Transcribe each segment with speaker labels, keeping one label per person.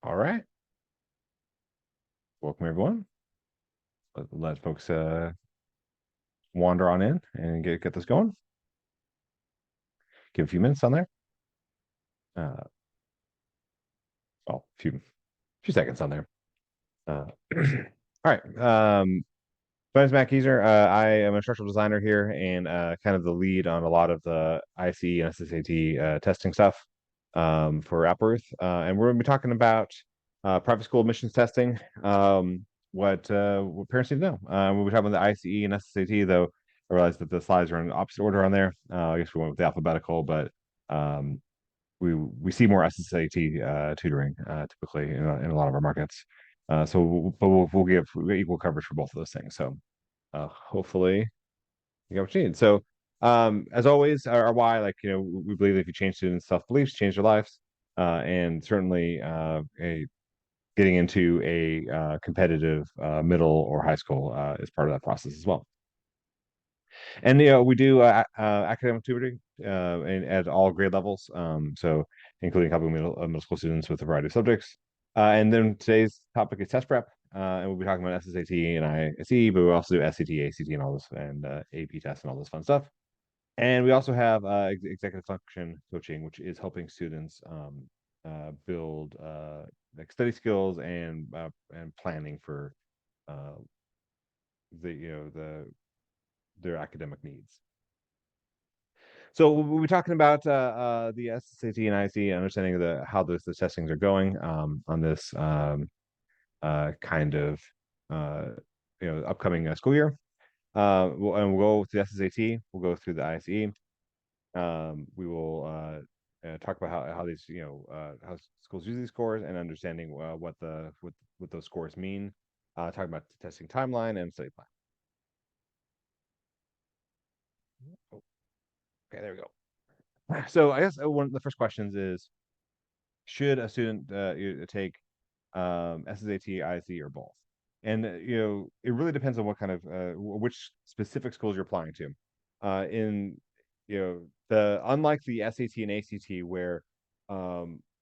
Speaker 1: All right. Welcome, everyone. Let folks wander on in and get this going. Give a few minutes on there. Well, a few seconds on there. All right. My name is Matt Kiesner. I am a structural designer here and kind of the lead on a lot of the ISEE and SSAT testing stuff for Applerouth. And we're going to be talking about private school admissions testing, what parents need to know. When we talk about the ICE and SSAT, though, I realized that the slides are in opposite order on there. I guess we went with the alphabetical, but we see more SSAT tutoring typically in a lot of our markets. But we'll give equal coverage for both of those things. So hopefully you got what you need. So as always, our why, like, we believe that if you change students' self-beliefs, change their lives, and certainly getting into a competitive middle or high school is part of that process as well. And we do academic tutoring at all grade levels, so including helping middle school students with a variety of subjects. And then today's topic is test prep, and we'll be talking about SSAT and ISEE, but we also do SAT, ACT, and all this, and AP tests and all this fun stuff. And we also have executive function coaching, which is helping students build like study skills and planning for their academic needs. So we'll be talking about the SSAT and ISEE, understanding how the testings are going on this kind of upcoming school year. We'll go to the SSAT. We'll go through the ISEE. We will talk about how these how schools use these scores and understanding what those scores mean. Talking about the testing timeline and study plan. Oh, okay, there we go. So I guess one of the first questions is, should a student take SSAT, ISEE, or both? And it really depends on what kind of which specific schools you're applying to. In unlike the SAT and ACT, where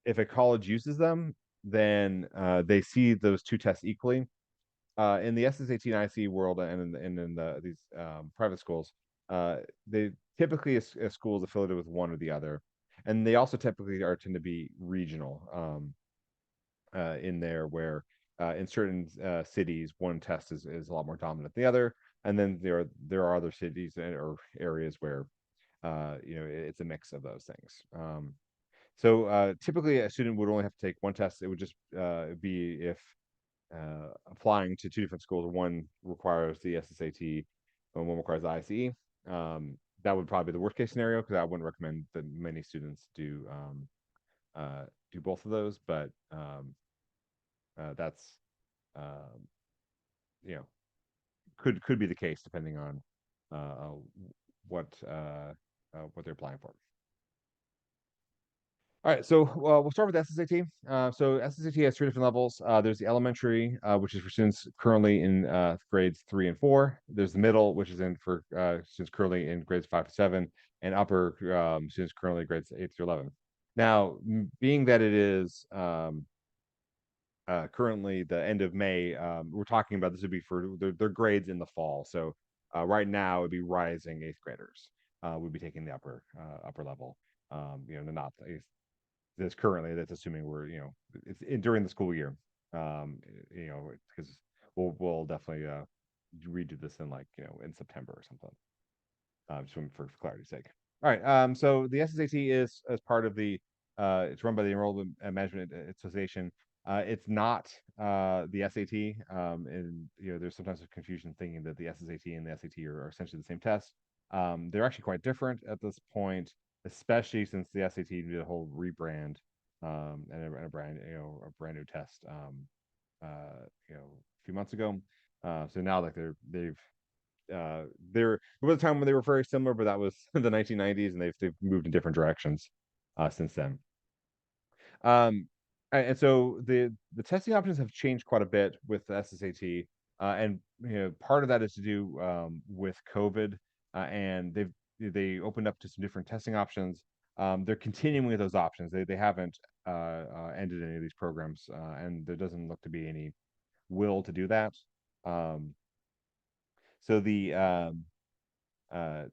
Speaker 1: if a college uses them, then they see those two tests equally. In the SSAT and ISEE world, and in these private schools, they typically a school is affiliated with one or the other, and they also typically tend to be regional in there, where in certain cities one test is a lot more dominant than the other, and then there are other cities or areas where it's a mix of those things. So typically a student would only have to take one test. It would just be if applying to two different schools, one requires the SSAT and one requires the ICE. That would probably be the worst case scenario, because I wouldn't recommend that many students do both of those. But that's could be the case depending on what they're applying for. All right, so we'll start with SSAT. So SSAT has three different levels. There's the elementary, which is for students currently in grades 3 and 4. There's the middle, which is for students currently in grades 5 to 7, and upper students currently grades 8 through 11. Now, being that it is currently the end of May, we're talking about this would be for their grades in the fall. So right now, it'd be rising 8th graders would be taking the upper level. Not that's assuming we're it's during the school year, because we'll definitely redo this in in September or something, just for clarity's sake. All right, so the SSAT is as part of the it's run by the Enrollment Management Association. It's not the SAT, and there's sometimes a confusion thinking that the SSAT and the SAT are essentially the same test. They're actually quite different at this point, especially since the SAT did a whole rebrand and a brand new test a few months ago. So now there was a time when they were very similar, but that was the 1990s, and they've moved in different directions since then. And so the testing options have changed quite a bit with the SSAT, and part of that is to do with COVID, and they opened up to some different testing options. they're continuing with those options. They haven't ended any of these programs, and there doesn't look to be any will to do that. Um, so uh,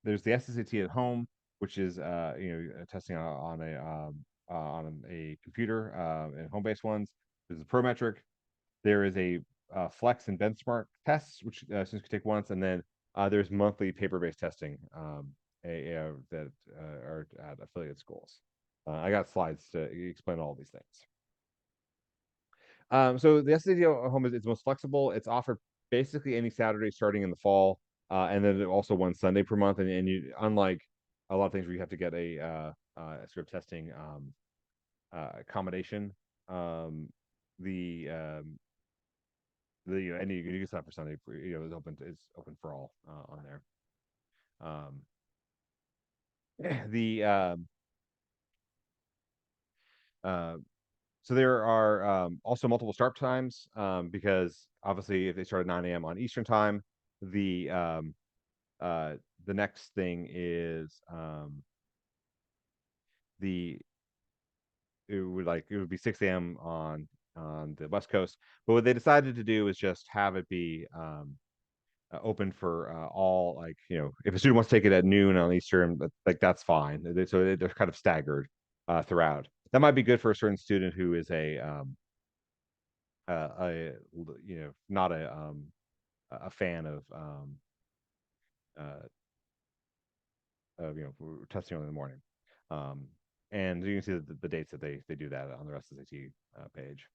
Speaker 1: there's the SSAT at home, which is testing on a computer and home-based ones. There's the Prometric. There is a flex and benchmark tests, which students can take once, and then there's monthly paper-based testing that are at affiliate schools. I got slides to explain all these things. So the SSAT home is it's most flexible. It's offered basically any Saturday starting in the fall, and then also one Sunday per month. And you, unlike a lot of things where you have to get a sort of testing accommodation, um, the and you can sign up for Sunday. It's open for all on there. Um, the uh, So there are also multiple start times because obviously if they start at 9 a.m. on Eastern time, the um, the next thing is the it would be 6 a.m. on the West Coast. But what they decided to do is just have it be open for all, like, if a student wants to take it at noon on Eastern, like that's fine. So they're kind of staggered throughout. That might be good for a certain student who is a not a fan uh, of testing early in the morning. Um, and you can see the dates that they do that on the SSAT page.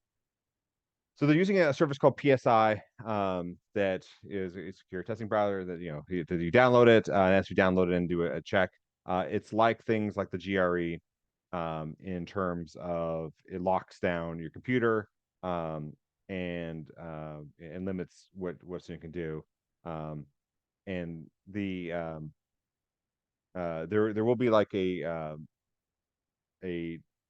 Speaker 1: So they're using a service called PSI that is a secure testing browser that you download it, and as you download it and do a check, it's like things like the GRE in terms of it locks down your computer um, and limits what student can do. Um, and there will be like a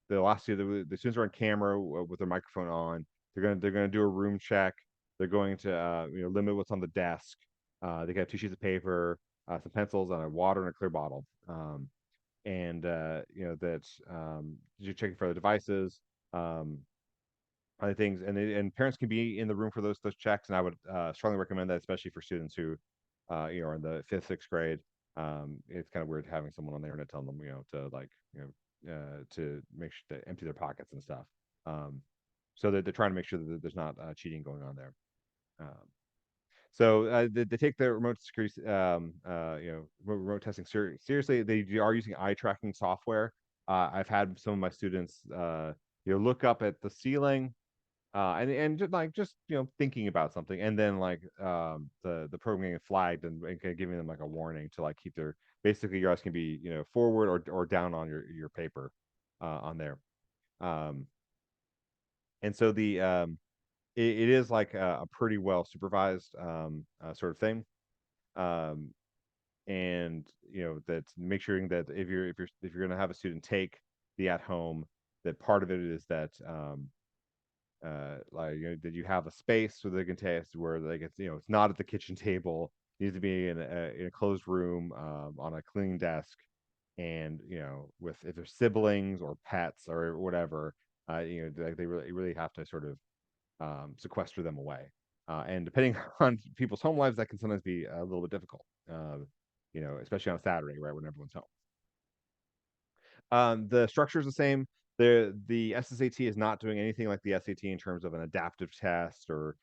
Speaker 1: they'll ask you the students are on camera with their microphone on. They're gonna do a room check. They're going to limit what's on the desk. They got 2 sheets of paper, some pencils, and a water and a clear bottle. And that you're checking for the devices, other things, and parents can be in the room for those checks. And I would strongly recommend that, especially for students who are in the 5th, 6th grade. It's kind of weird having someone on the internet telling them to like to make sure to empty their pockets and stuff. So that they're trying to make sure that there's not cheating going on there. So they take the remote security, remote testing seriously. They are using eye tracking software. I've had some of my students, look up at the ceiling, and just thinking about something, and then like the program getting flagged and kind of giving them like a warning to like keep their basically your eyes can be forward or down on your paper on there. Um, and so it is like a pretty well supervised sort of thing. Um, and that make sure that if you're going to have a student take the at home, that part of it is that like that you have a space so they can test where like it's not at the kitchen table. It needs to be in a closed room on a clean desk, and with if there's siblings or pets or whatever, like they really have to sort of sequester them away. And depending on people's home lives, that can sometimes be a little bit difficult. Especially on a Saturday, right, when everyone's home. The structure is the same. The SSAT is not doing anything like the SAT in terms of an adaptive test or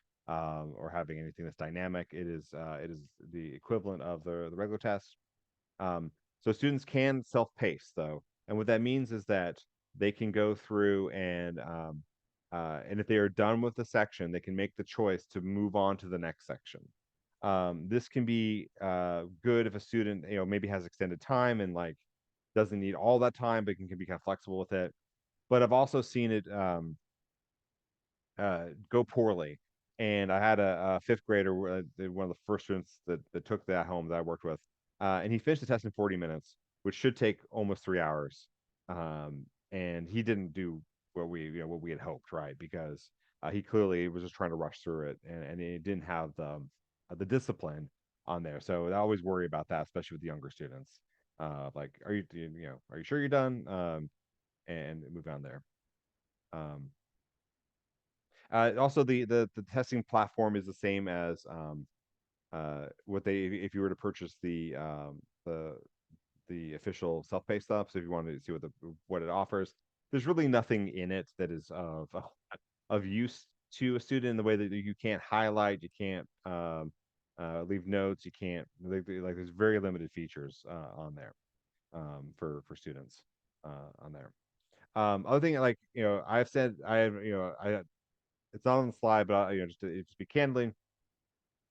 Speaker 1: having anything that's dynamic. It is the equivalent of the regular test. So students can self-pace though, and what that means is that they can go through and if they are done with the section, they can make the choice to move on to the next section. This can be good if a student maybe has extended time and like doesn't need all that time, but can be kind of flexible with it. But I've also seen it go poorly. And I had a 5th grader, one of the first students that took that home that I worked with, and he finished the test in 40 minutes, which should take almost 3 hours. And he didn't do what we had hoped, right? Because he clearly was just trying to rush through it, and he didn't have the discipline on there. So I always worry about that, especially with the younger students. like, are you are you sure you're done? And move on there. Um, Also, the testing platform is the same as what they if you were to purchase the official self-paced stuff. So if you wanted to see what it offers, there's really nothing in it that is of use to a student in the way that you can't highlight, you can't leave notes, you can't like there's very limited features on there for students on there. Other thing, like I've said, I have I it's not on the slide, but just be candidly,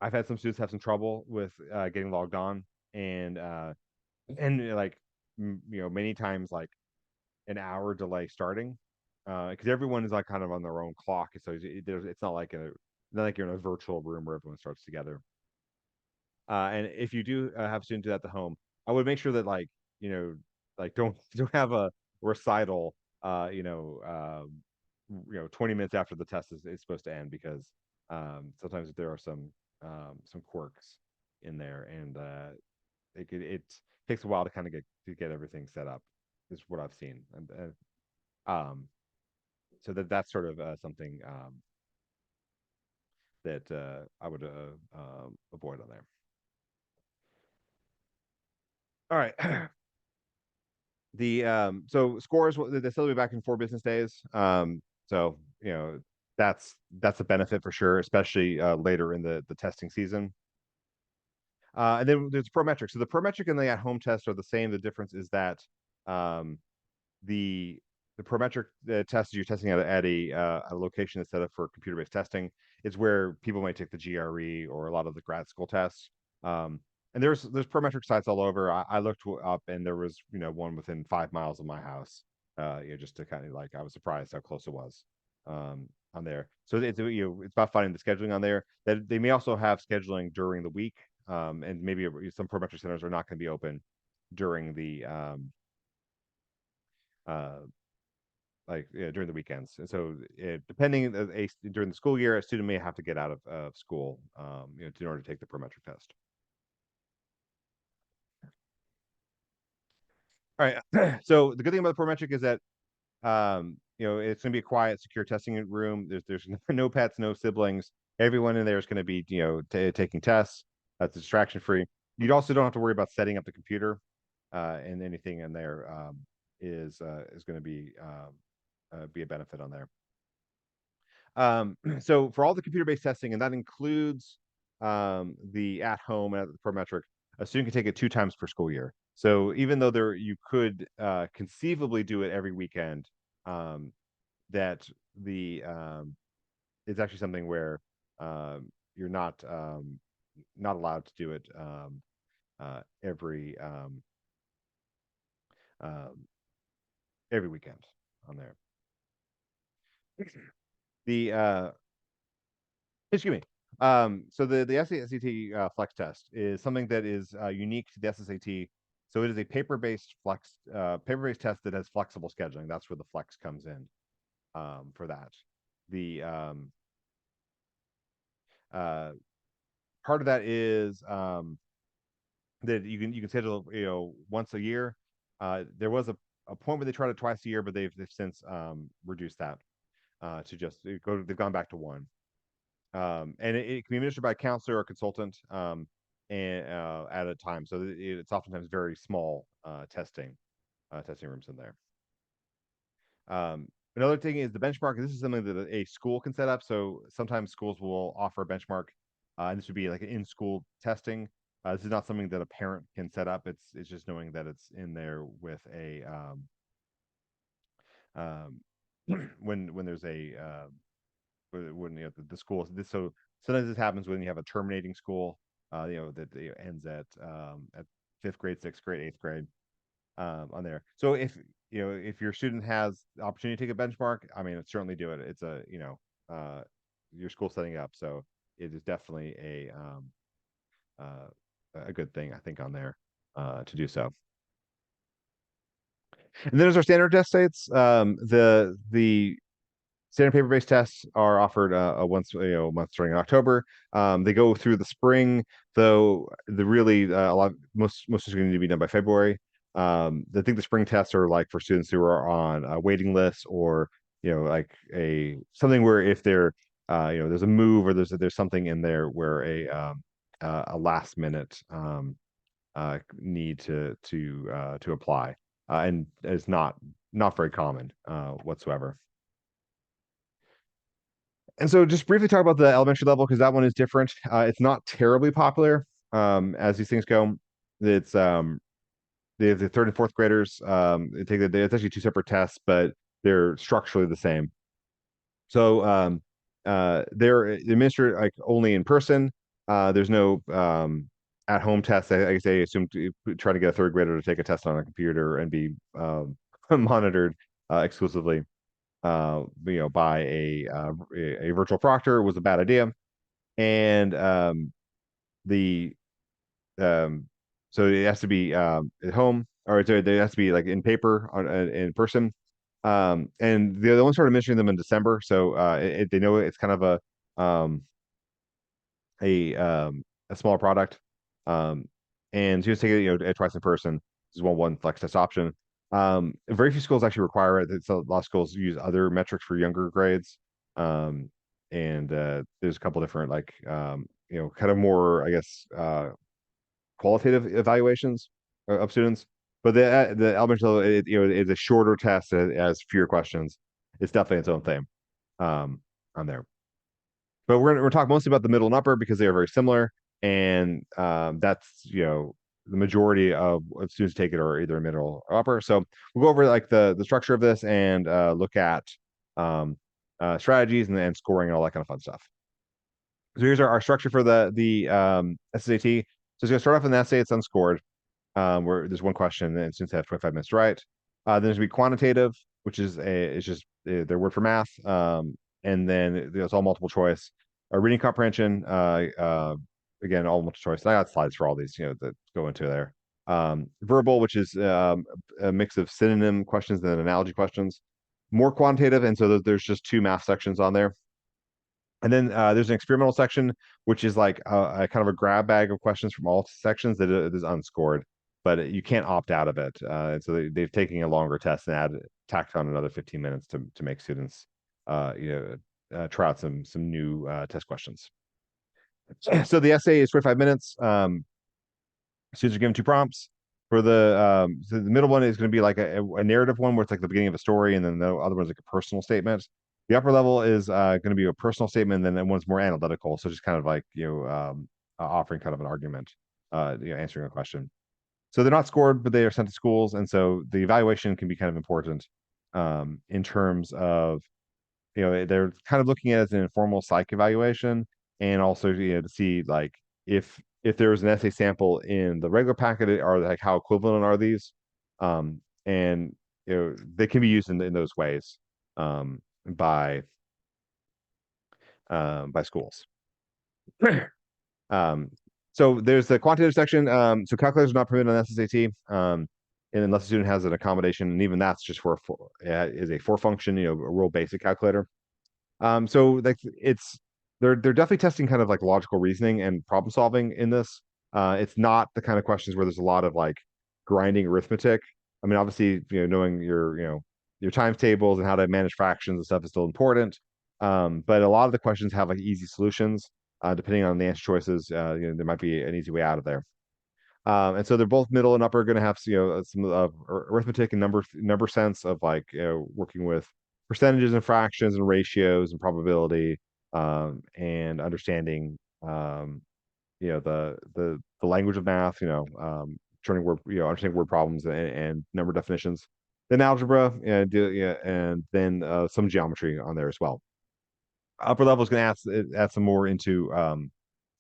Speaker 1: I've had some students have some trouble with getting logged on, and like many times like an hour delay starting because everyone is like kind of on their own clock, so it's not like you're in a virtual room where everyone starts together. And if you do have students do that at the home, I would make sure that like don't have a recital 20 minutes after the test is supposed to end, because sometimes there are some quirks in there, and it takes a while to kind of get everything set up, is what I've seen. And so that's sort of something that I would avoid on there. All right. So scores they still be back in 4 business days. So that's a benefit for sure, especially later in the testing season. And then there's Prometric. So the Prometric and the at-home test are the same. The difference is that um, the Prometric test you're testing at a location that's set up for computer-based testing. Is where people might take the GRE or a lot of the grad school tests. Um, and there's Prometric sites all over. I looked up, and there was one within 5 miles of my house. Just to kind of like, I was surprised how close it was on there. So it's about finding the scheduling on there. That they may also have scheduling during the week, and maybe some Prometric centers are not going to be open during the uh, during the weekends. And so depending during the school year, a student may have to get out of school in order to take the Prometric test. All right. So the good thing about the Prometric is that it's going to be a quiet, secure testing room. There's no pets, no siblings. Everyone in there is going to be taking tests. That's distraction free. You also don't have to worry about setting up the computer, and anything in there is going to be a benefit on there. So for all the computer-based testing, and that includes the at-home and the Prometric, a student can take it 2 times per school year. So even though you could conceivably do it every weekend, that it's actually something where you're not allowed to do it every weekend on there. The Excuse me. So the SSAT flex test is something that is unique to the SSAT. So it is a paper-based test that has flexible scheduling. That's where the flex comes in for that. The part of that is that you can schedule once a year. There was a point where they tried it twice a year, but they've since reduced that to just they've gone back to one. And it can be administered by a counselor or consultant and at a time. So it's oftentimes very small testing rooms in there. Another thing is the benchmark. This is something that a school can set up. So sometimes schools will offer a benchmark, and this would be like an in-school testing. This is not something that a parent can set up. It's just knowing that it's in there with a when there's a when the school. So sometimes this happens when you have a terminating school, that ends at 5th grade, 6th grade, 8th grade on there. So if your student has the opportunity to take a benchmark, I mean, certainly do it. It's your school setting up, so it is definitely a good thing, I think, on there to do so. And then there's our standard test dates. The standard paper-based tests are offered once a month starting in October. They go through the spring, though. The really most are going to be done by February. I think the spring tests are like for students who are on waiting lists, or like something where if they're there's a move, or there's something in there where a last minute need to apply, and it's not very common whatsoever. And so just briefly talk about the elementary level, because that one is different. It's not terribly popular as these things go. It's the third and fourth graders. It's actually two separate tests, but they're structurally the same. So they're administered like only in person. There's no at home tests. I guess they assume try to get a third grader to take a test on a computer and be monitored exclusively by a virtual proctor was a bad idea. And the so it has to be at home, or it has to be like in paper in person. And the one started mentioning them in December, so they know it's kind of um, a smaller product. And so you just take it twice in person. This is one flex test option. Very few schools actually require it. A lot of schools use other metrics for younger grades. And there's a couple different kind of more, I guess, qualitative evaluations of students. But the elementary level, is a shorter test. It has fewer questions. It's definitely its own thing on there. But we're talking mostly about the middle and upper because they are very similar, and that's the majority of students take it are either middle or upper. So we'll go over like the structure of this and look at strategies and scoring and all that kind of fun stuff. So here's our structure for the SSAT. So it's going to start off in the essay. It's unscored, where there's one question and students have 25 minutes to write. Then there's going to be quantitative, which is just their word for math. And then it's all multiple choice. Reading comprehension, again, all multiple choice. I got slides for all these, that go into there. Verbal, which is a mix of synonym questions and analogy questions. More quantitative, and so there's just two math sections on there. And then there's an experimental section, which is like a kind of a grab bag of questions from all sections that is unscored, but you can't opt out of it. So they've taken a longer test and tacked on another 15 minutes to make students try out some new test questions. So the essay is 45 minutes. Students are given two prompts. So the middle one is going to be like a narrative one where it's like the beginning of a story, and then the other one's like a personal statement. The upper level is going to be a personal statement, and then one's more analytical. So just kind of like offering kind of an argument, answering a question. So they're not scored, but they are sent to schools, and so the evaluation can be kind of important in terms of they're kind of looking at it as an informal psych evaluation, and also to see like if there was an essay sample in the regular packet, are like how equivalent are these, and they can be used in those ways by schools. So there's the quantitative section. So calculators are not permitted on SSAT, and unless the student has an accommodation, and even that's just for is a four function, a real basic calculator. So like they're definitely testing kind of like logical reasoning and problem solving in this. It's not the kind of questions where there's a lot of like grinding arithmetic. I mean, obviously, knowing your times tables and how to manage fractions and stuff is still important. But a lot of the questions have like easy solutions. Depending on the answer choices, there might be an easy way out of there. And so they're both middle and upper going to have some arithmetic and number sense of like working with percentages and fractions and ratios and probability, and understanding the language of math, turning word understanding word problems and number definitions. Then algebra and then some geometry on there as well. Upper level is going to add some more into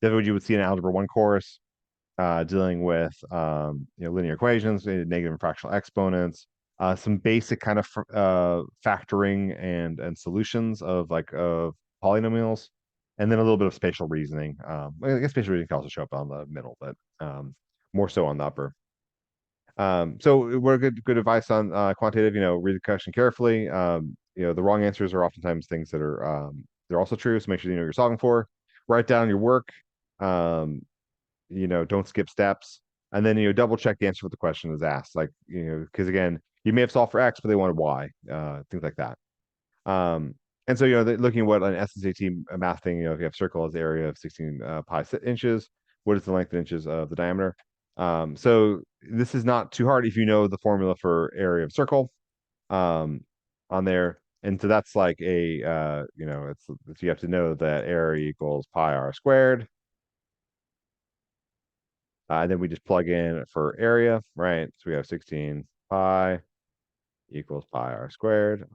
Speaker 1: what you would see in an algebra 1 course, dealing with linear equations, negative and fractional exponents, some basic kind of factoring and solutions of polynomials, and then a little bit of spatial reasoning. I guess spatial reasoning can also show up on the middle, but more so on the upper. So what good advice on quantitative? Read the question carefully. The wrong answers are oftentimes things that are they're also true. So make sure you know what you're solving for. Write down your work. Don't skip steps. and then double check the answer what the question is asked. Like because again, you may have solved for X, but they wanted Y, things like that. And so looking at what an SSAT math thing, if you have circle as the area of 16 pi inches, what is the length in inches of the diameter? So this is not too hard if you know the formula for area of circle on there. And so that's like it's you have to know that area equals pi r squared. And then we just plug in for area, right? So we have 16 pi equals pi r squared.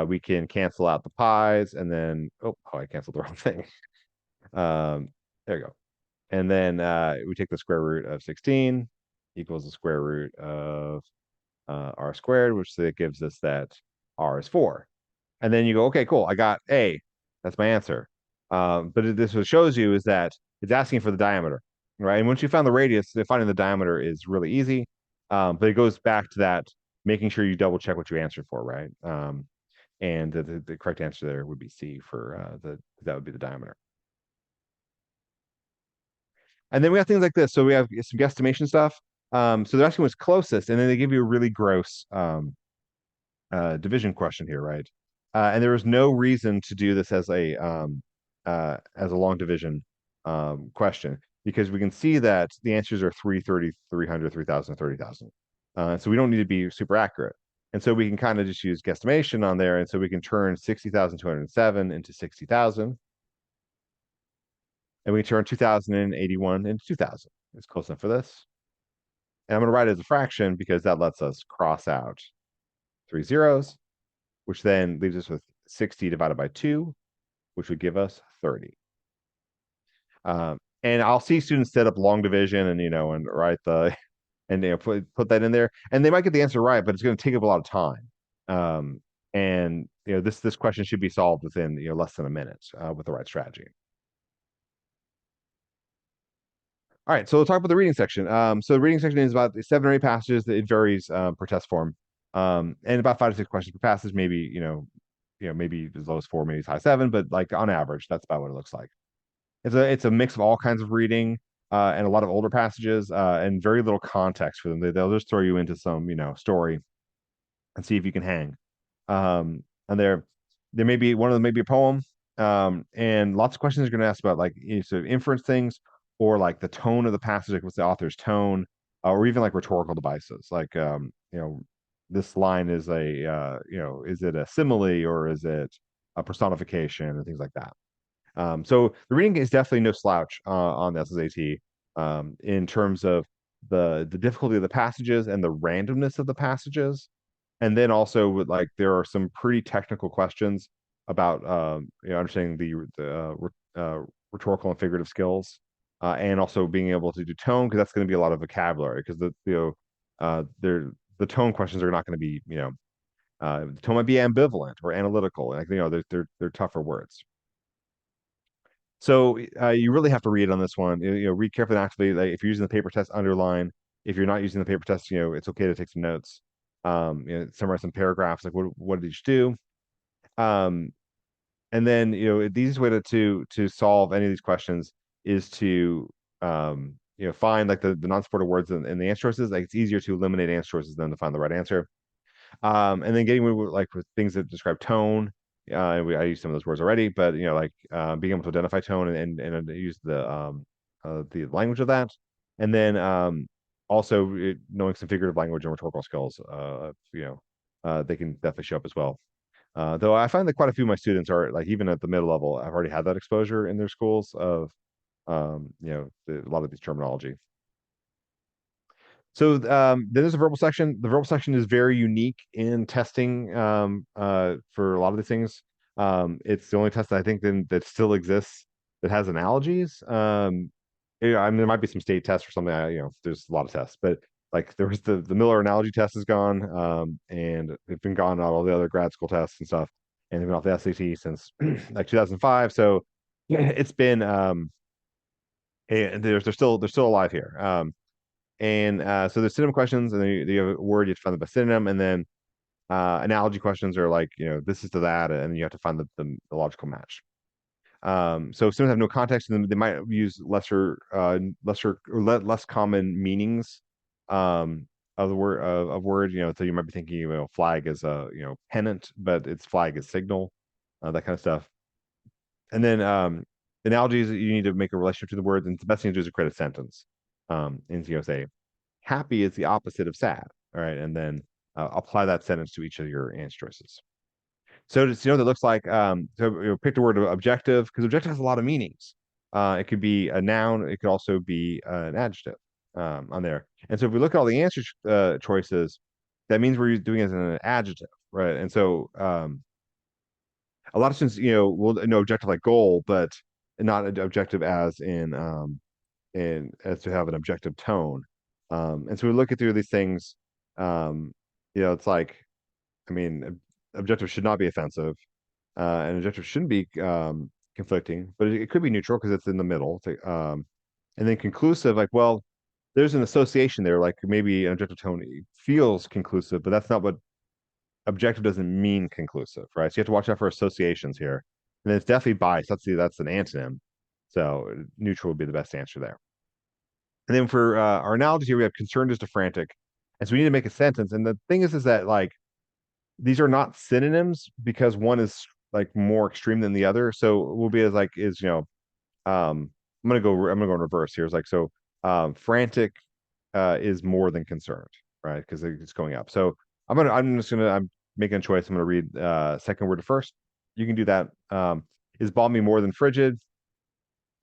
Speaker 1: We can cancel out the pi's, and then I canceled the wrong thing. There you go. And then we take the square root of 16 equals the square root of r squared, which gives us that r is 4. And then you go, okay, cool, I got A. That's my answer. But this what shows you is that it's asking for the diameter, right? And once you found the radius, finding the diameter is really easy. But it goes back to that, making sure you double check what you answered for, right? And the correct answer there would be C for that would be the diameter. And then we have things like this. So we have some guesstimation stuff. So they're asking what's closest, and then they give you a really gross division question here, right? And there was no reason to do this as a long division question, because we can see that the answers are 330, 300, 3,000, 30,000. So we don't need to be super accurate. And so we can kind of just use guesstimation on there. And so we can turn 60,207 into 60,000. And we turn 2,081 into 2,000. It's close enough for this. And I'm going to write it as a fraction because that lets us cross out 3 zeros, which then leaves us with 60 divided by 2, which would give us 30. And I'll see students set up long division and write and put that in there, and they might get the answer right, but it's going to take up a lot of time. And this question should be solved within less than a minute with the right strategy. All right, so we'll talk about the reading section. So the reading section is about 7 or 8 passages. It varies per test form, and about 5 to 6 questions per passage. Maybe maybe as low as 4, maybe as high as 7, but like on average, that's about what it looks like. It's a mix of all kinds of reading and a lot of older passages and very little context for them. They'll just throw you into some story and see if you can hang. And there may be one of them may be a poem, and lots of questions are going to ask about like sort of inference things, or like the tone of the passage, like what's the author's tone, or even like rhetorical devices, like this line is is it a simile or is it a personification and things like that. So the reading is definitely no slouch on the SSAT in terms of the difficulty of the passages and the randomness of the passages. And then also with there are some pretty technical questions about understanding the rhetorical and figurative skills, and also being able to do tone, because that's going to be a lot of vocabulary, because the tone questions are not going to be the tone might be ambivalent or analytical, like they're tougher words. So you really have to read on this one. Read carefully and actively. Like if you're using the paper test, underline. If you're not using the paper test, it's okay to take some notes. Summarize some paragraphs, like what did you do? And then the easiest way to solve any of these questions is to find like the non-supported words in the answer choices. Like it's easier to eliminate answer choices than to find the right answer. And then getting with things that describe tone. I use some of those words already, but being able to identify tone and use the language of that, and then also knowing some figurative language and rhetorical skills. They can definitely show up as well. Though I find that quite a few of my students are even at the middle level, I've already had that exposure in their schools of a lot of these terminology. So then there's a verbal section. The verbal section is very unique in testing for a lot of these things. It's the only test that I think that still exists that has analogies. I mean, there might be some state tests or something. There's a lot of tests, but like there was the Miller analogy test is gone, and it's been gone on all the other grad school tests and stuff, and they've been off the SAT since like 2005. So it's been they're still alive here. And so there's synonym questions, and then you have a word, you have to find the best synonym, and then analogy questions are like, this is to that, and you have to find the logical match. So students have no context, and they might use less common meanings of the word of word. So you might be thinking, flag as a pennant, but its flag is signal, that kind of stuff. And then analogies, you need to make a relationship to the word, and the best thing to do is to create a sentence. And say, happy is the opposite of sad. All right, and then apply that sentence to each of your answer choices. So just that looks like pick the word objective, because objective has a lot of meanings. It could be a noun, it could also be an adjective on there. And so if we look at all the answer choices, that means we're doing it as an adjective, right? And so a lot of students, will know objective like goal, but not an objective as as to have an objective tone. And so we look at through these things. It's like, I mean, objective should not be offensive, and objective shouldn't be conflicting, but it could be neutral because it's in the middle. And then conclusive, like, well, there's an association there, like maybe an objective tone feels conclusive, but that's not what objective doesn't mean conclusive, right? So you have to watch out for associations here. And then it's definitely biased. That's an antonym. So neutral would be the best answer there. And then for our analogies here, we have concerned as to frantic. And so we need to make a sentence. And the thing is that like these are not synonyms because one is like more extreme than the other. So we'll be as like I'm gonna go in reverse here. It's like so frantic is more than concerned, right? Because it's going up. So I'm making a choice. I'm gonna read second word first. You can do that. Is balmy more than frigid?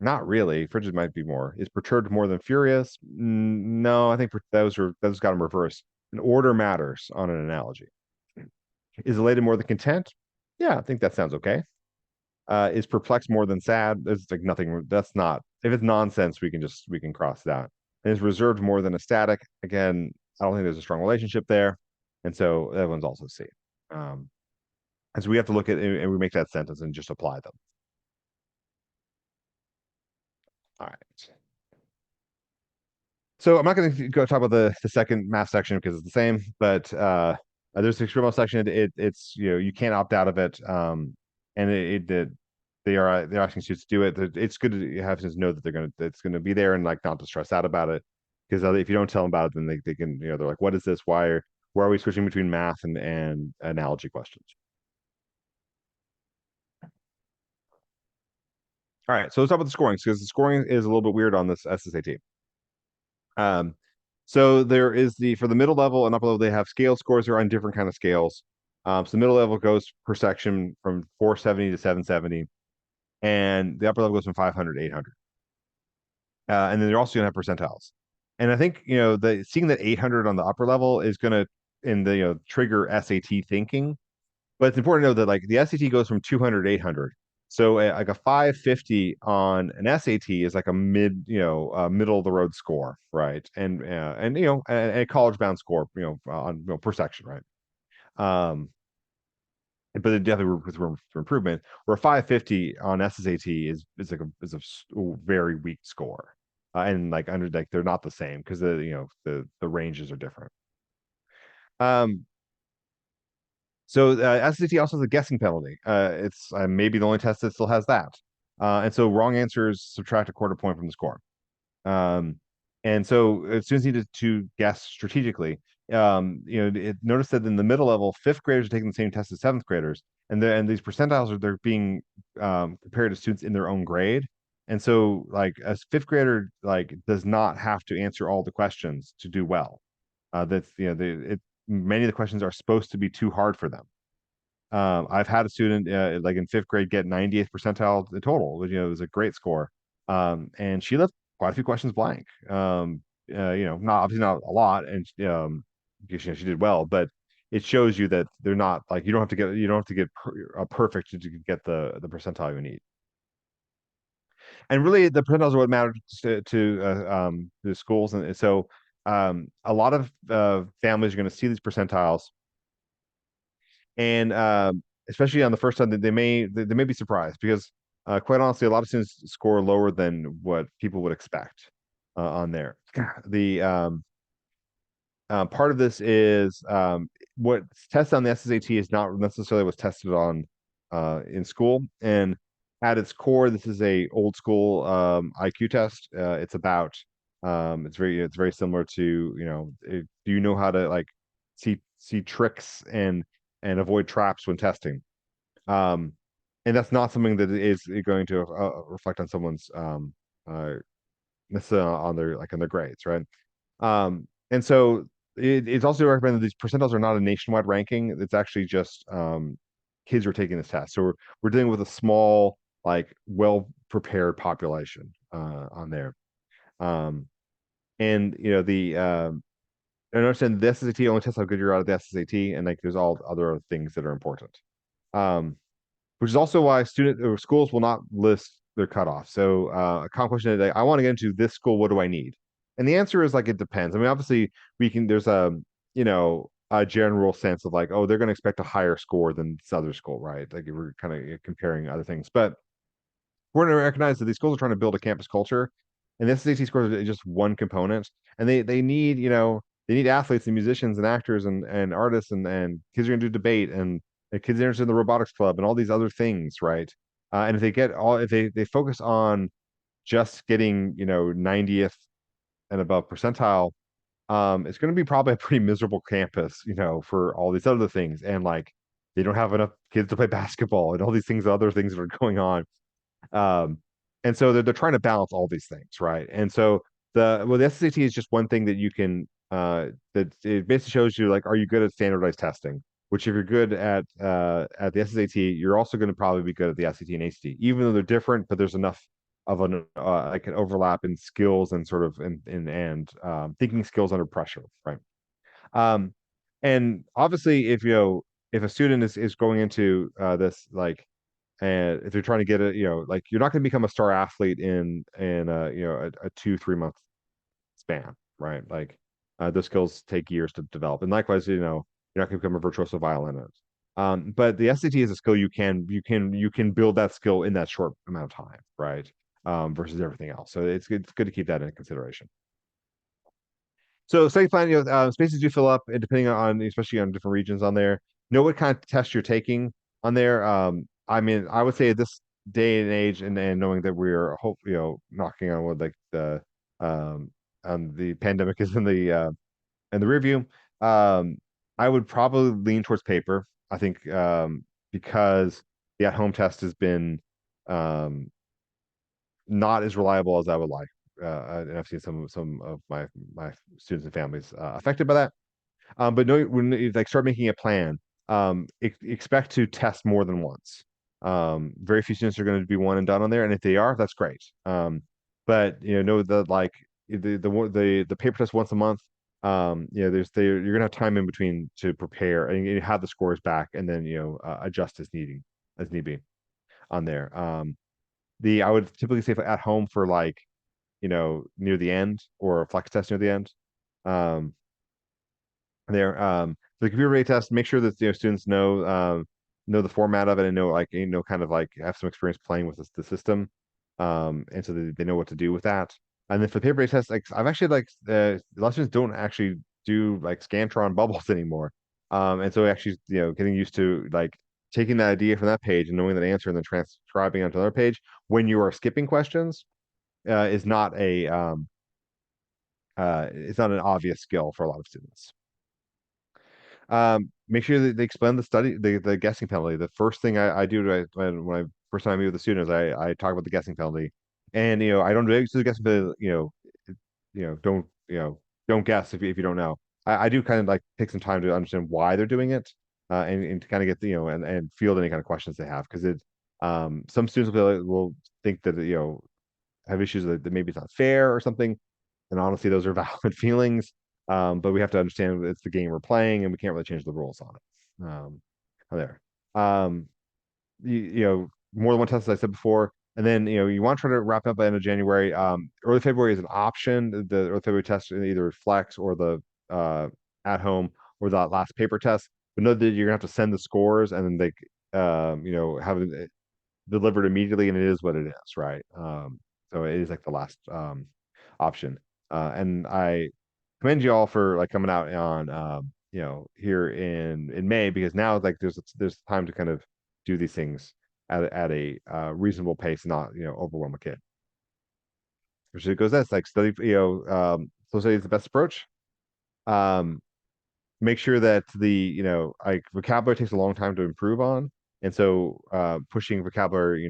Speaker 1: Not really. Frigid might be more. Is perturbed more than furious? No, I think those got them reversed. An order matters on an analogy. Is elated more than content? Yeah, I think that sounds okay. Is perplexed more than sad? It's like nothing. That's not. If it's nonsense, we can cross that. And is reserved more than ecstatic? Again, I don't think there's a strong relationship there, and so that one's also C. And so we have to look at and we make that sentence and just apply them. All right. So I'm not going to go talk about the second math section because it's the same, but there's the experimental section. It's you can't opt out of it, and they're asking students to do it. It's good to have students know that it's gonna be there and like not to stress out about it, because if you don't tell them about it, then they can they're like, what is this? Why are we switching between math and analogy questions? All right, so let's talk about the scoring because the scoring is a little bit weird on this SSAT. So there is for the middle level and upper level, they have scale scores that are on different kind of scales. So the middle level goes per section from 470 to 770, and the upper level goes from 500 to 800. And then they're also going to have percentiles. And I think seeing that 800 on the upper level is going to trigger SAT thinking. But it's important to know that like the SAT goes from 200 to 800. So like a 550 on an SAT is like a middle of the road score, right? And a college bound score, on per section, right? But it definitely with room for improvement. Where a 550 on SSAT is a very weak score, and like under like they're not the same because the ranges are different. So SAT also has a guessing penalty. It's maybe the only test that still has that. And so wrong answers subtract a quarter point from the score. Um, and so students need to guess strategically. Notice that in the middle level, fifth graders are taking the same test as seventh graders, and these percentiles they're being compared to students in their own grade. And so, like a fifth grader, like does not have to answer all the questions to do well. That's many of the questions are supposed to be too hard for them. I've had a student like in fifth grade get 90th percentile in total, which it was a great score. And she left quite a few questions blank. Not obviously not a lot, and she did well, but it shows you that they're not like you don't have to get a perfect to get the percentile you need. And really, the percentiles are what matter to the schools, and so a lot of families are going to see these percentiles and especially on the first time, they may be surprised because quite honestly, a lot of students score lower than what people would expect on there. The part of this is what's tested on the SSAT is not necessarily what's tested on in school, and at its core, this is a old school IQ test. It's about it's very similar to, do you know how to like see tricks and avoid traps when testing? Um, and that's not something that is going to reflect on someone's uh, necessarily on their like on their grades, right? And so it's also recommended that these percentiles are not a nationwide ranking. It's actually just kids who are taking this test. So we're dealing with a small, like well prepared population on there. Um, and I understand the SSAT only tests how good you're at the SSAT, and like there's all other things that are important. Um, which is also why student or schools will not list their cutoff. So a common question is, like, I want to get into this school. What do I need? And the answer is like it depends. I mean, obviously we can. There's a general sense of like, oh, they're going to expect a higher score than this other school, right? Like we're kind of comparing other things, but we're going to recognize that these schools are trying to build a campus culture, and this SAT score is just one component. And they need they need athletes and musicians and actors and artists and kids are going to do debate and the kids are interested in the robotics club and all these other things, right? And if they focus on just getting 90th and above percentile, it's going to be probably a pretty miserable campus, for all these other things. And like they don't have enough kids to play basketball and all these things, other things that are going on. um, and so they're trying to balance all these things, right? And so the SAT is just one thing that you can that it basically shows you like, are you good at standardized testing? Which if you're good at the SSAT, you're also going to probably be good at the SAT and ACT, even though they're different, but there's enough of like an overlap in skills and sort of and thinking skills under pressure, right? Um, and obviously, if a student is going into this like and if you're trying to get it, like you're not going to become a star athlete in a 2 3 month span, right? Like those skills take years to develop, and likewise, you're not going to become a virtuoso violinist. But the SAT is a skill you can build that skill in that short amount of time, right? Versus everything else. So it's good to keep that in consideration. So study plan, spaces do fill up, and depending on, especially on different regions on there. Know what kind of test you're taking on there. I mean, I would say at this day and age, and knowing that we're hope, knocking on wood, like um, the pandemic is in the review. I would probably lean towards paper. I think because the at-home test has been um, not as reliable as I would like. And I've seen some of my students and families affected by that. But no, when you like start making a plan, expect to test more than once. Very few students are going to be one and done on there, and if they are, that's great. But know that like the paper test once a month. You're gonna have time in between to prepare and you have the scores back, and then adjust as need be on there. The I would typically say at home for like near the end or a flex test near the end. Um, there. The computer rate test, make sure that students know the format of it and know like kind of like have some experience playing with the system, and so they know what to do with that. And then for the paper rate test, like I've actually like a lot of students don't actually do like Scantron bubbles anymore, and so actually getting used to like taking that idea from that page and knowing that answer and then transcribing onto another page when you are skipping questions is not a it's not an obvious skill for a lot of students. Make sure that they explain the guessing penalty. The first thing I do when I first time I meet with a student is I talk about the guessing penalty, and I don't do the guessing penalty. Don't don't guess if you don't know. I do kind of like take some time to understand why they're doing it, and to kind of get and field any kind of questions they have because some students will think that have issues that maybe it's not fair or something, and honestly, those are valid feelings. But we have to understand that it's the game we're playing, and we can't really change the rules on it. There. Um, More than one test, as I said before, and then you want to try to wrap up by the end of January. Early February is an option. The early February test either flex or the at home or the last paper test. But know that you're gonna have to send the scores and then have it delivered immediately, and it is what it is, right? So it is like the last option. And I commend you all for like coming out on here in May because now like there's time to kind of do these things at a reasonable pace, not overwhelm a kid. Which it goes that's like study, so study is the best approach. Um, Make sure that the like vocabulary takes a long time to improve on, and so pushing vocabulary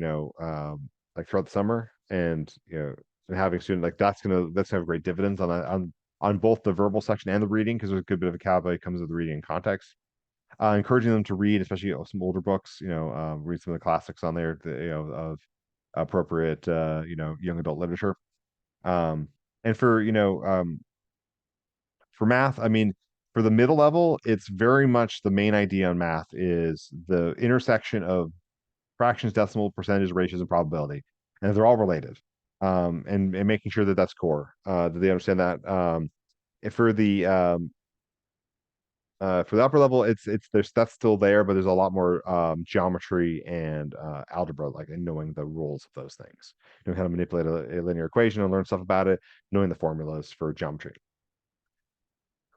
Speaker 1: like throughout the summer, and and having student like that's gonna have great dividends on both the verbal section and the reading, because there's a good bit of vocabulary comes with the reading and context. Encouraging them to read, especially some older books, read some of the classics on there, of appropriate young adult literature. And for math, I mean, for the middle level, it's very much the main idea on math is the intersection of fractions, decimal, percentage, ratios, and probability, and they're all related. And making sure that that's core, that they understand that. For the for the upper level, there's that's still there, but there's a lot more geometry and algebra, like and knowing the rules of those things. How to manipulate a linear equation and learn stuff about it, knowing the formulas for geometry.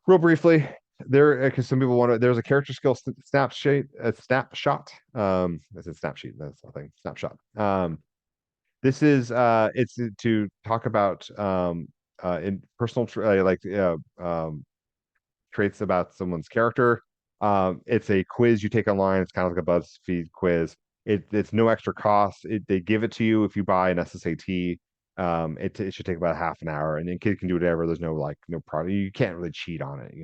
Speaker 1: Real briefly, because some people want to. There's a character skill snapshot. That's a snapsheet. That's nothing. Snapshot. This is it's to talk about in personal traits about someone's character. It's a quiz you take online. It's kind of like a BuzzFeed quiz. It's no extra cost. They give it to you if you buy an SSAT. It should take about half an hour, and then kid can do whatever. There's no product. You can't really cheat on it.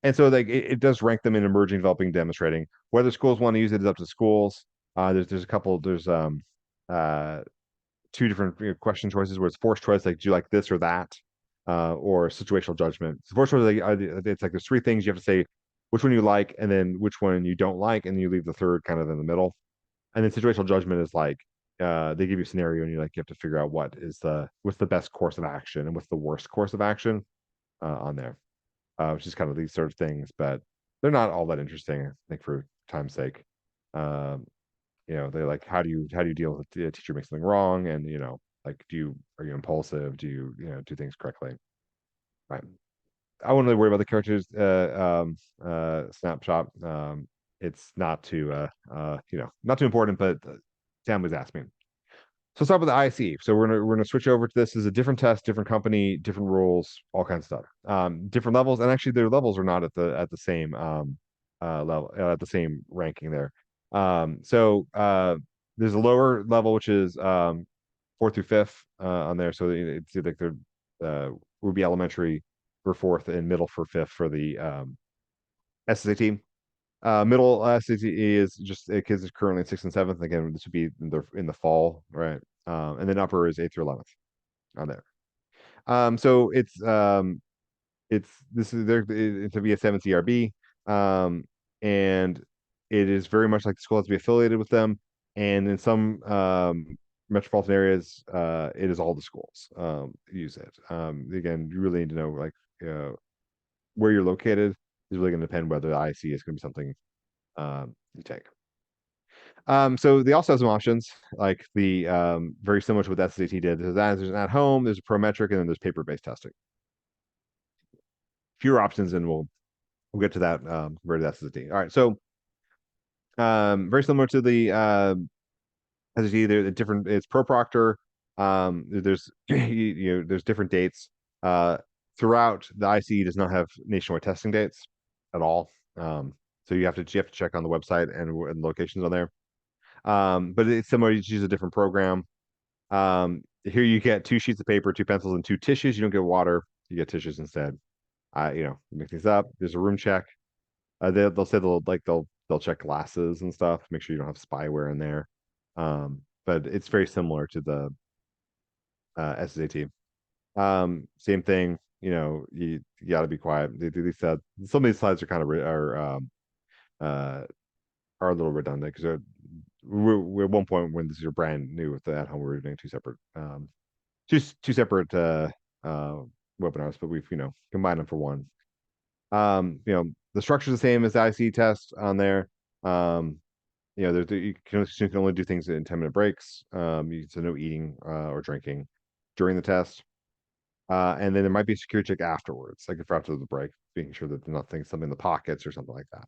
Speaker 1: And so like it does rank them in emerging, developing, demonstrating. Whether schools want to use it is up to schools. There's a couple. There's uh two different question choices where it's forced choice, like do you like this or that, or situational judgment. So forced choice, it's like there's three things you have to say which one you like, and then which one you don't like, and then you leave the third kind of in the middle. And then situational judgment is like they give you a scenario, and you have to figure out what's the best course of action and what's the worst course of action on there, which is kind of these sort of things, but they're not all that interesting, I think, for time's sake. Um, they're like, how do you deal with a teacher makes something wrong, and like, are you impulsive? Do you do things correctly? Right. I wouldn't really worry about the characters snapshot. It's not too important, but families ask me. So let's start with the ISEE. So we're gonna switch over to this. As a different test, different company, different rules, all kinds of stuff. Different levels, and actually their levels are not at the same level, at the same ranking there. So there's a lower level, which is fourth through fifth on there. So it's like they're would be elementary for fourth and middle for fifth for the SSAT. Middle SSAT is just kids are currently in sixth and seventh. Again, this would be in the fall, right? And then upper is eighth through 11th on there. So it's this is there to be a 7th ERB, and it is very much like the school has to be affiliated with them. And in some metropolitan areas, it is all the schools use it. Again, you really need to know like where you're located is really going to depend whether the IC is going to be something you take. So they also have some options, like the very similar to what the SAT did. There's an at home, there's a prometric, and then there's paper-based testing. Fewer options, and we'll get to that compared to the SAT. All right, so very similar to the SAT. They're different. It's pro proctor. There's there's different dates. Throughout, the ICE does not have nationwide testing dates at all. So you have to check on the website and locations on there. But it's similar. You choose a different program. Here you get 2 sheets of paper, 2 pencils, and 2 tissues. You don't get water. You get tissues instead. Make things up. There's a room check. They'll say they'll check glasses and stuff. Make sure you don't have spyware in there. But it's very similar to the SSAT. Same thing. You got to be quiet. They do these. Some of these slides are kind of are a little redundant because we're at one point when this is brand new with the at home, we're doing two separate webinars, but we've combined them for one. The structure is the same as the IC test on there. You can only do things in 10-minute breaks. So no eating or drinking during the test. And then there might be a security check afterwards, like if after the break, making sure that there's something in the pockets or something like that.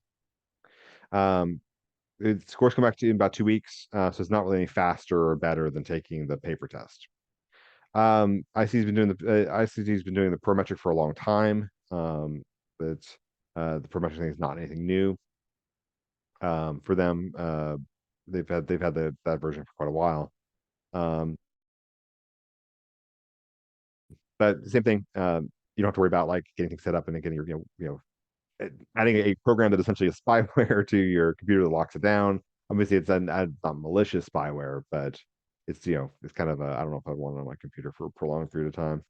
Speaker 1: scores come back to you in about 2 weeks, so it's not really any faster or better than taking the paper test. ICT's been doing the prometric for a long time. It's the prometric thing is not anything new for them. They've had that version for quite a while. But the same thing, you don't have to worry about like getting things set up and then getting your adding a program that essentially is spyware to your computer that locks it down. Obviously, it's not malicious spyware, but it's it's kind of I don't know if I want it on my computer for a prolonged period of time.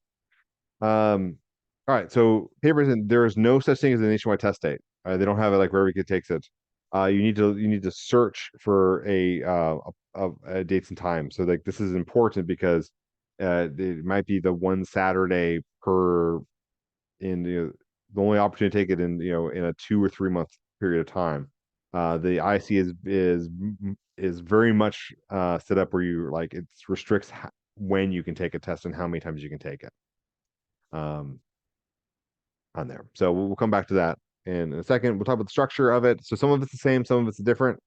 Speaker 1: All right, so papers, and there is no such thing as a nationwide test date. They don't have it like wherever kid takes it. You need to search for a dates and times. So like this is important because it might be the one Saturday per in the only opportunity to take it in a 2 or 3 month period of time. The IC is very much set up where you like it restricts when you can take a test and how many times you can take it um, on there. So we'll come back to that in a second. We'll talk about the structure of it. So some of it's the same, some of it's different.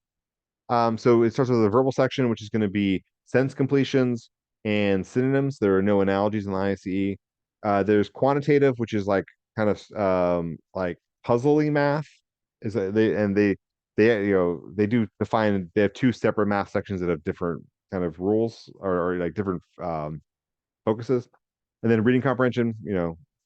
Speaker 1: So it starts with the verbal section, which is going to be sentence completions and synonyms. There are no analogies in the ISEE. There's quantitative, which is like kind of like puzzly math. Is that they do define. They have two separate math sections that have different kind of rules or like different focuses, and then reading comprehension,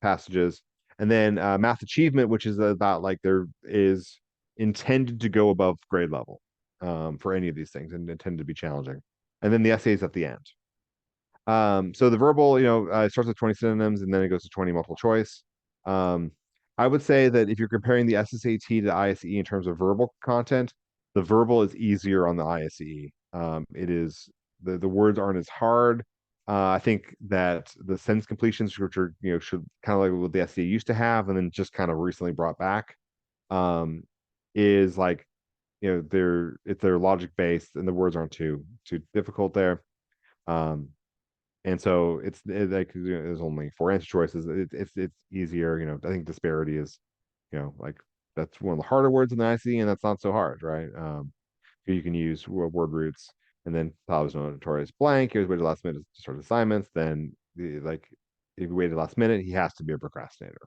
Speaker 1: passages, and then math achievement, which is about like there is intended to go above grade level for any of these things and intended to be challenging, and then the essays at the end. So the verbal, it starts with 20 synonyms and then it goes to 20 multiple choice. I would say that if you're comparing the SSAT to the ISEE in terms of verbal content, the verbal is easier on the ISEE. It is the words aren't as hard. I think that the sentence completions, which are should kind of like what the SSAT used to have, and then just kind of recently brought back, is like they're logic based and the words aren't too difficult there. And so like there's only 4 answer choices. It's easier. I think disparity is, like that's one of the harder words in the IC, and that's not so hard, right? You can use word roots, and then Tao's notorious blank. Here's waited last minute to start assignments. Then like if you waited last minute, he has to be a procrastinator.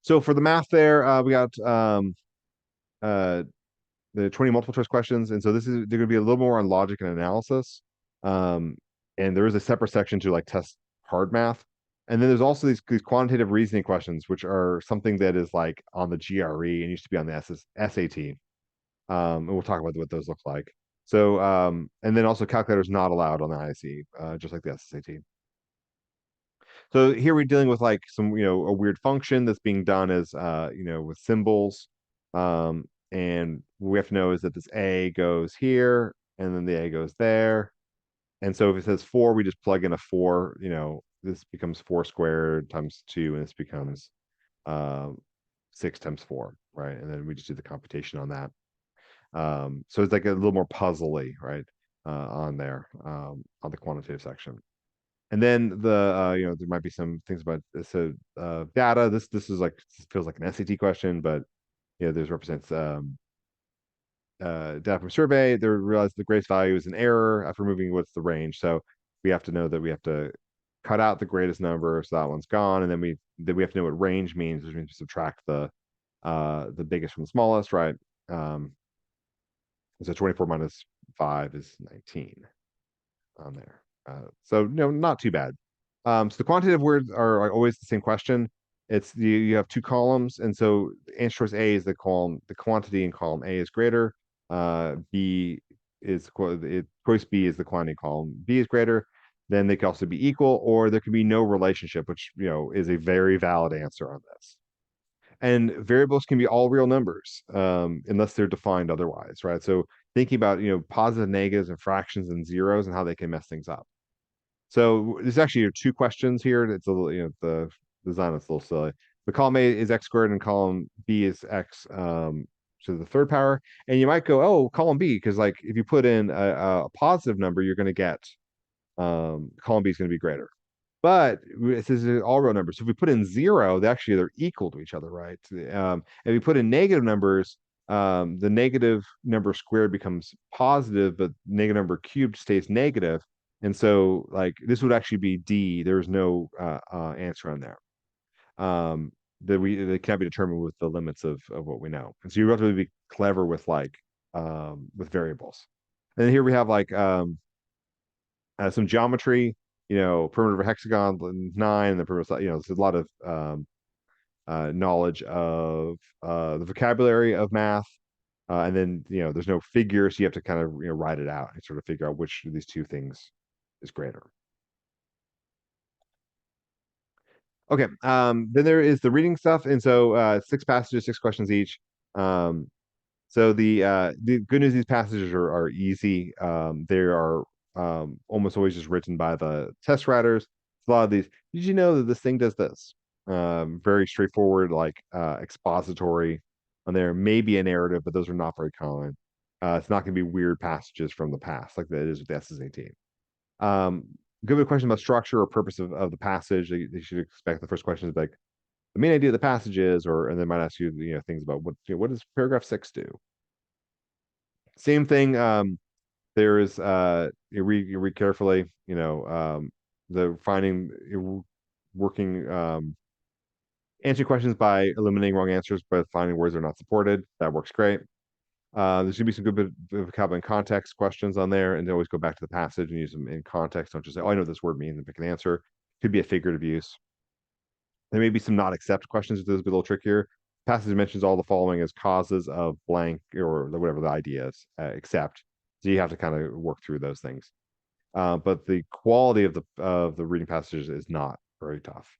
Speaker 1: So for the math there, we got the 20 multiple choice questions, and so they're going to be a little more on logic and analysis. And there is a separate section to like test hard math. And then there's also these quantitative reasoning questions, which are something that is like on the GRE and used to be on the SAT. And we'll talk about what those look like. So, and then also calculators not allowed on the ISE, just like the SSAT. So here we're dealing with like some, a weird function that's being done as, with symbols. And what we have to know is that this A goes here, and then the A goes there. And so if it says 4, we just plug in a 4, this becomes 4 squared times 2, and this becomes 6 times 4, right? And then we just do the computation on that. So it's like a little more puzzly, right? On there, on the quantitative section. And then there might be some things about so data. This feels like an SAT question, but there's represents data from survey. They realize the greatest value is an error after moving what's the range. So we have to know that we have to cut out the greatest number, so that one's gone, and then we have to know what range means, which means to subtract the biggest from the smallest, right? So 24 minus 5 is 19 on there. So not too bad. So the quantitative words are always the same question. It's you have 2 columns, and so answer choice A is the quantity in column A is greater. B is choice B is the quantity column B is greater. Then they can also be equal, or there can be no relationship, which is a very valid answer on this. And variables can be all real numbers, unless they're defined otherwise, right? So thinking about positive, negatives, and fractions and zeros and how they can mess things up. So there's actually 2 questions here. It's a little, the design is a little silly. The column A is x squared and column B is x to the 3rd power. And you might go, oh, column B, because like if you put in a positive number, you're going to get column B is going to be greater. But this is all real numbers. So if we put in 0, they're equal to each other, right? If we put in negative numbers, the negative number squared becomes positive, but negative number cubed stays negative. And so like this would actually be D. There's no answer on there. That can't be determined with the limits of what we know. And so you have to be clever with variables. And then here we have like some geometry, perimeter of a hexagon 9, and the perimeter, there's a lot of knowledge of the vocabulary of math. And then, there's no figure, so you have to kind of, write it out and sort of figure out which of these two things is greater. Okay, then there is the reading stuff. And so 6 passages, 6 questions each. So the good news, these passages are easy. They are almost always just written by the test writers. A lot of these, did you know that this thing does this? Very straightforward, like expository. And there may be a narrative, but those are not very common. It's not going to be weird passages from the past like that is with the SSAT. Good bit of question about structure or purpose of the passage. They should expect the first question is like the main idea of the passage is, and they might ask you, things about what does paragraph 6 do? Same thing. There is you read carefully, the finding working answering questions by eliminating wrong answers, but finding words that are not supported. That works great. There's gonna be some good bit of vocabulary and context questions on there, and they always go back to the passage and use them in context. Don't just say, "Oh, I know what this word means," and pick an answer. Could be a figurative use. There may be some not accept questions, which is a little trickier. Passage mentions all the following as causes of blank or whatever the idea is, except. So you have to kind of work through those things. But the quality of the reading passages is not very tough.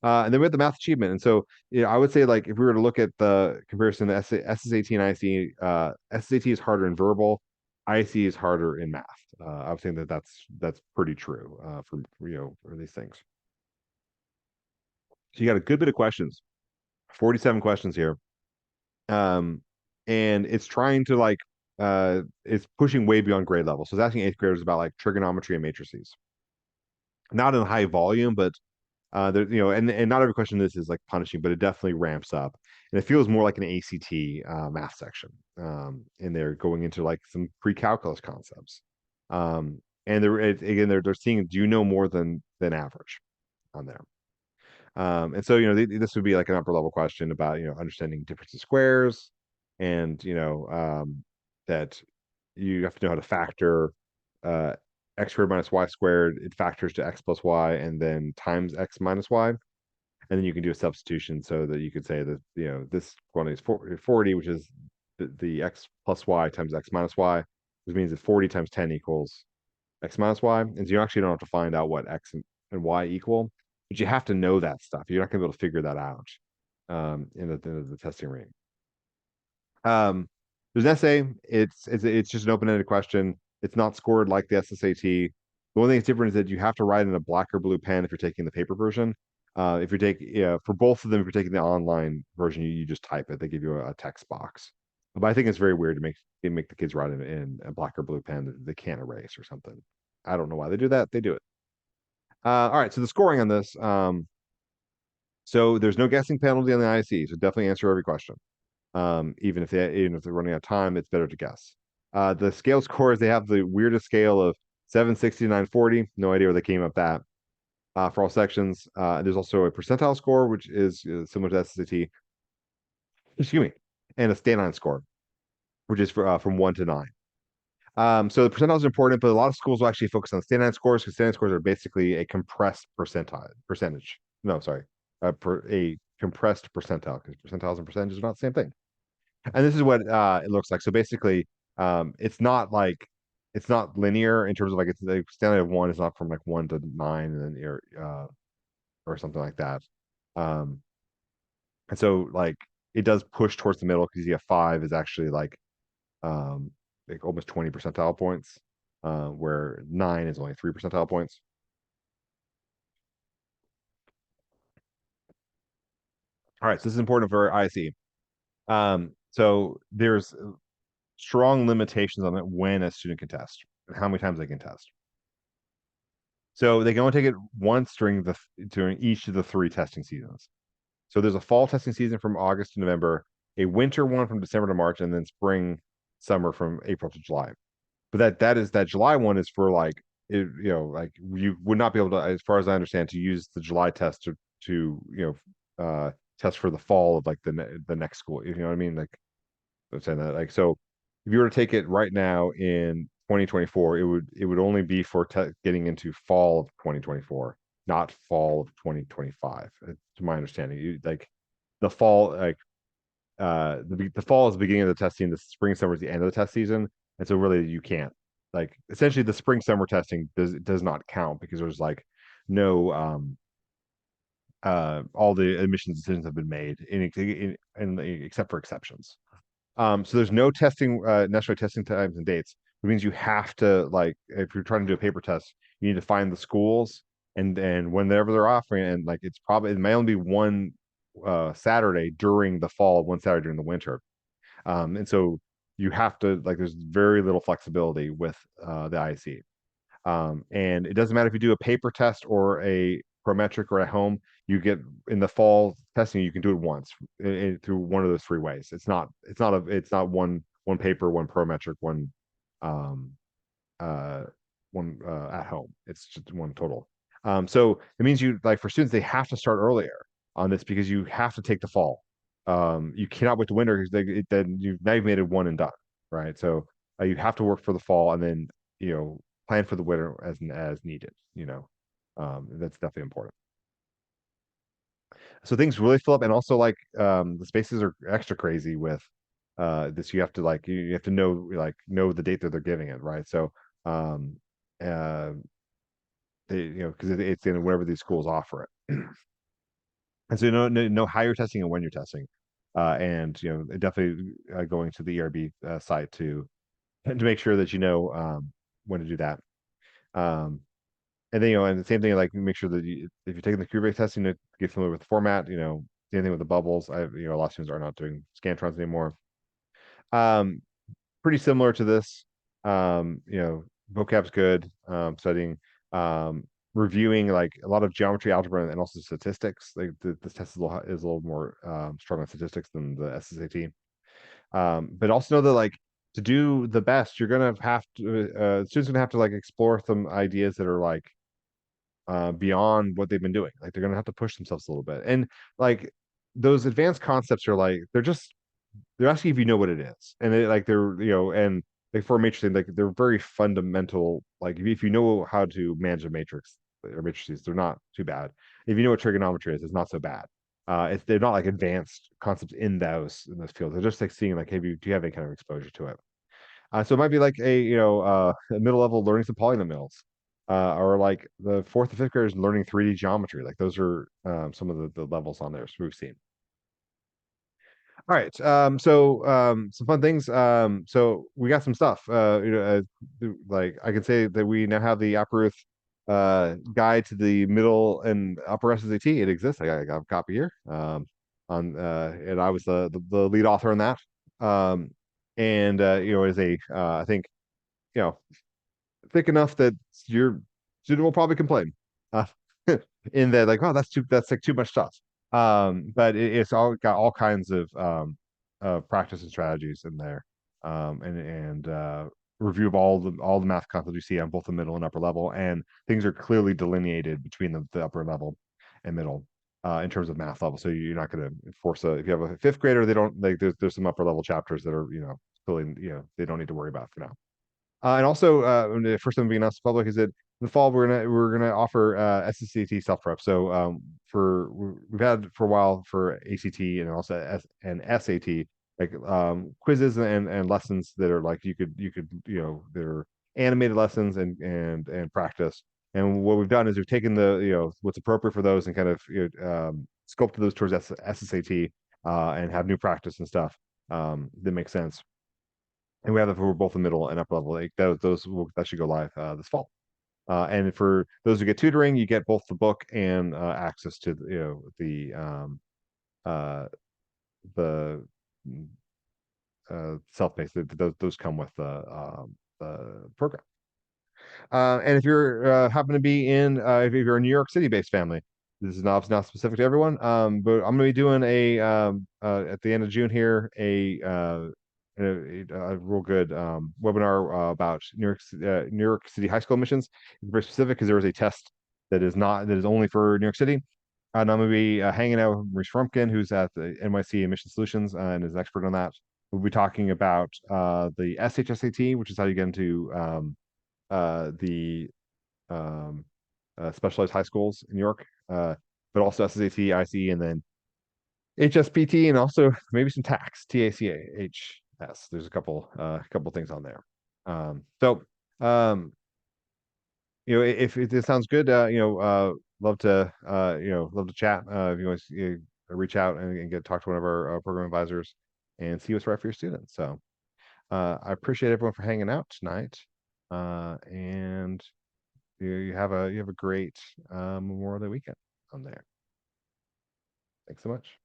Speaker 1: And then we have the math achievement. And so, I would say like if we were to look at the comparison to SSAT and ISEE, SSAT is harder in verbal, ISEE is harder in math. I would think that's pretty true for these things. So you got a good bit of questions, 47 questions here. And it's trying to like it's pushing way beyond grade level. So it's asking 8th graders about like trigonometry and matrices. Not in high volume, but there, and not every question in this is like punishing, but it definitely ramps up. And it feels more like an ACT math section. And they're going into like some pre-calculus concepts. And they're seeing, do you know more than average on there? And so, this would be like an upper level question about, understanding difference in squares and, that you have to know how to factor x squared minus y squared. It factors to x plus y and then times x minus y. And then you can do a substitution so that you could say that, this quantity is 40, which is the x plus y times x minus y, which means that 40 times 10 equals x minus y. And so you actually don't have to find out what x and y equal, but you have to know that stuff. You're not going to be able to figure that out in the testing ring. There's an essay. It's just an open-ended question. It's not scored like the SSAT. The only thing that's different is that you have to write in a black or blue pen if you're taking the paper version. If you're taking, for both of them, if you're taking the online version, you just type it. They give you a text box. But I think it's very weird to make the kids write in a black or blue pen that they can't erase or something. I don't know why they do that. They do it. All right, so the scoring on this. So there's no guessing penalty on the ISEE, so definitely answer every question. Even if they're running out of time, it's better to guess. The scale scores, they have the weirdest scale of 760 to 940. No idea where they came up that. For all sections. There's also a percentile score, which is similar to SSAT. Excuse me, and a stand-on score, which is from 1 to 9. So the percentile is important, but a lot of schools will actually focus on stand-on scores because stand-on scores are basically a compressed percentage. No, sorry, a compressed percentile because percentiles and percentages are not the same thing. And this is what it looks like. So basically, it's not linear in terms of like it's the standard of 1 is not from like 1 to 9 and then or something like that. And so like it does push towards the middle because you have 5 is actually like almost 20 percentile points, where 9 is only 3 percentile points. All right, so this is important for ISE. So there's strong limitations on it when a student can test and how many times they can test. So they can only take it once during each of the 3 testing seasons. So there's a fall testing season from August to November, a winter one from December to March, and then spring, summer from April to July. But that July one is for like like you would not be able to, as far as I understand, to use the July test to test for the fall of like the next school. You know what I mean? Like I'm saying that like so if you were to take it right now in 2024, it would only be for getting into fall of 2024, not fall of 2025, to my understanding. Like the fall, like the fall is the beginning of the testing, the spring summer is the end of the test season, and so really you can't, like, essentially the spring summer testing does not count because there's like no all the admissions decisions have been made except for exceptions. So there's no testing, necessary testing times and dates. It means you have to, like, if you're trying to do a paper test, you need to find the schools and whenever they're offering it, and like it may only be one Saturday during the fall, one Saturday during the winter. And so you have to, like, there's very little flexibility with the ISEE. And it doesn't matter if you do a paper test or a prometric or at home, you get in the fall testing, you can do it once through one of those three ways. It's not one paper, one prometric, um, uh, one at home. It's just one total. So it means you, like, for students, they have to start earlier on this because you have to take the fall. You cannot wait to winter because then you've made it one and done, right? So you have to work for the fall and then plan for the winter as needed. That's definitely important. So things really fill up, and also like the spaces are extra crazy with this. You have to, like, you have to know the date that they're giving it, right? So um uh because it's in wherever these schools offer it. And so know how you're testing and when you're testing, and definitely going to the ERB site to make sure that when to do that. Um, and then and the same thing, like, make sure that if you're taking the Kubrick testing, to get familiar with the format. Same thing with the bubbles. A lot of students are not doing scantrons anymore. Um, Pretty similar to this. Vocab's good. Studying, um, reviewing, like, a lot of geometry, algebra, and also statistics. Like this test is a little more strong on statistics than the SSAT. But also know that, like, to do the best, you're gonna have to students gonna have to, like, explore some ideas that are, like, beyond what they've been doing. Like, they're gonna have to push themselves a little bit, and, like, those advanced concepts are, like, they're asking if you know what it is, and and like for a matrix thing, like, they're very fundamental. Like, if you know how to manage a matrix or matrices, they're not too bad. If you know what trigonometry is, it's not so bad. They're not like advanced concepts in those fields. They're just like seeing, like, hey, do you have any kind of exposure to it? So it might be like a middle level learning some polynomials, or like the fourth and fifth graders learning 3D geometry. Like, those are some of the levels on there we've seen. All right. Some fun things. So we got some stuff. Like, I can say that we now have the Applerouth guide to the middle and upper SSAT. It exists. I got a copy here. And I was the lead author on that. And is a I think you know thick enough that your student will probably complain. Uh, in that, like, oh, that's like too much stuff. But it's all got all kinds of practice and strategies in there, and review of all the math concepts you see on both the middle and upper level, and things are clearly delineated between the upper level and middle in terms of math level. So you're not going to force if you have a fifth grader, they don't, like, there's some upper level chapters that are clearly, they don't need to worry about for now. And also, the first time being announced to the public is that in the fall we're gonna offer SSAT self prep. So we've had for a while for ACT and also and SAT, like, quizzes and lessons that are, like, you could they're animated lessons and practice. And what we've done is we've taken the what's appropriate for those and kind of sculpted those towards SSAT, and have new practice and stuff that makes sense. And we have that for both the middle and upper level. Like, that should go live this fall. And for those who get tutoring, you get both the book and access to uh, the self-paced. Those come with the program. And if you're happen to be if you're a New York City-based family, this is not specific to everyone. But I'm going to be doing a at the end of June here a real good webinar about New York City high school admissions. It's very specific because there is a test that is only for New York City. And I'm going to be hanging out with Maurice Frumpkin, who's at the NYC Admission Solutions and is an expert on that. We'll be talking about the SHSAT, which is how you get into the um, specialized high schools in New York, but also SSAT, ISEE, and then HSPT, and also maybe some tax, TACHS. There's a couple things on there. So if this sounds good, love to love to chat. If you want to reach out and get talk to one of our program advisors and see what's right for your students. So I appreciate everyone for hanging out tonight, and you have a great Memorial Day weekend on there. Thanks so much.